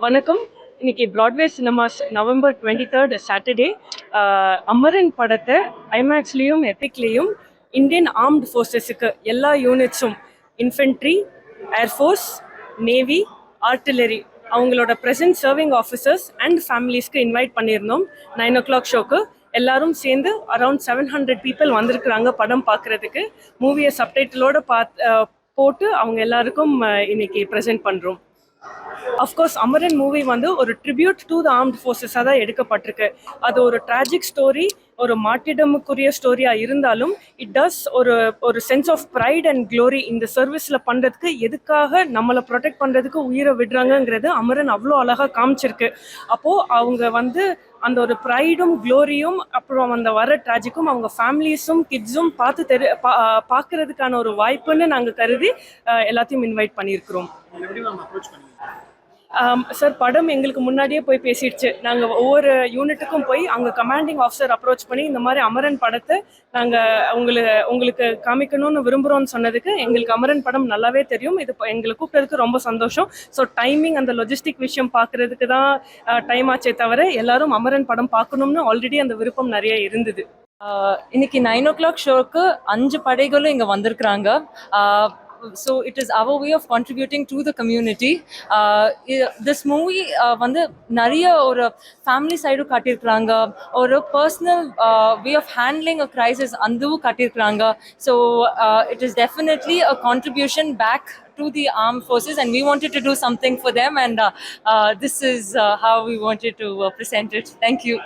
வணக்கம். இன்னைக்கு Broadway cinemas November 23 Saturday Amaran படத்தை ஐமேக்ஸ்லேயும் எபிக்லேயும் இந்தியன் ஆர்ம்டு ஃபோர்ஸஸுக்கு எல்லா யூனிட்ஸும் இன்ஃபென்ட்ரி, ஏர்ஃபோர்ஸ், நேவி, ஆர்டிலரி அவங்களோட ப்ரெசன்ட் சர்விங் ஆஃபீஸர்ஸ் அண்ட் ஃபேமிலிஸ்க்கு இன்வைட் பண்ணியிருந்தோம் 9 o'clock ஷோக்கு. எல்லாரும் சேர்ந்து அரவுண்ட் 700 பீப்புள் வந்திருக்கிறாங்க படம் பார்க்குறதுக்கு. மூவியை சப்டைட்டிலோடு போட்டு அவங்க எல்லாருக்கும் இன்னைக்கு ப்ரெசென்ட் பண்ணுறோம். அஃப்கோர்ஸ் அமரன் மூவி வந்து ஒரு ட்ரிபியூட் டு த ஆர்ம்ட் ஃபோர்ஸஸாக தான் எடுக்கப்பட்டிருக்கு. அது ஒரு ட்ராஜிக் ஸ்டோரி, ஒரு மாட்டிடமுக்குரிய ஸ்டோரியாக இருந்தாலும் இட் டஸ் ஒரு sense of pride and glory இந்த சர்வீஸில் பண்ணுறதுக்கு, எதுக்காக நம்மளை ப்ரொடெக்ட் பண்ணுறதுக்கு உயிரை விடுறாங்கங்கிறது அமரன் அவ்வளோ அழகாக காமிச்சிருக்கு. அப்போது அவங்க வந்து அந்த ஒரு ப்ரைடும் க்ளோரியும் அப்புறம் அந்த வர ட்ராஜிக்கும் அவங்க ஃபேமிலிஸும் கிட்ஸும் பார்க்கறதுக்கான ஒரு வாய்ப்புன்னு நாங்கள் கருதி எல்லாத்தையும் இன்வைட் பண்ணியிருக்கிறோம். சார், படம் எங்களுக்கு முன்னாடியே போய் பேசிடுச்சு. நாங்கள் ஒவ்வொரு யூனிட்டுக்கும் போய் அங்கே கமாண்டிங் ஆஃபீஸர் அப்ரோச் பண்ணி இந்த மாதிரி அமரன் படத்தை நாங்கள் உங்களுக்கு காமிக்கணும்னு விரும்புகிறோன்னு சொன்னதுக்கு எங்களுக்கு அமரன் படம் நல்லாவே தெரியும், இது எங்களை கூப்பிட்டதுக்கு ரொம்ப சந்தோஷம். ஸோ டைமிங் அந்த லொஜிஸ்டிக் விஷயம் பார்க்குறதுக்கு தான் டைம் ஆச்சே தவிர எல்லாரும் அமரன் படம் பார்க்கணும்னு ஆல்ரெடி அந்த விருப்பம் நிறைய இருந்தது. இன்னைக்கு 9 o'clock ஷோக்கு 5 படைகளும் இங்கே வந்திருக்கிறாங்க. So it is our way of contributing to the community. This movie வந்து நிறைய ஒரு ஃபேமிலி சைடும் காட்டியிருக்கிறாங்க, ஒரு personal way of handling a crisis அதுவும் காட்டியிருக்கிறாங்க. So it is definitely a contribution back to the armed forces and we wanted to do something for them and this is how we wanted to present it. Thank you.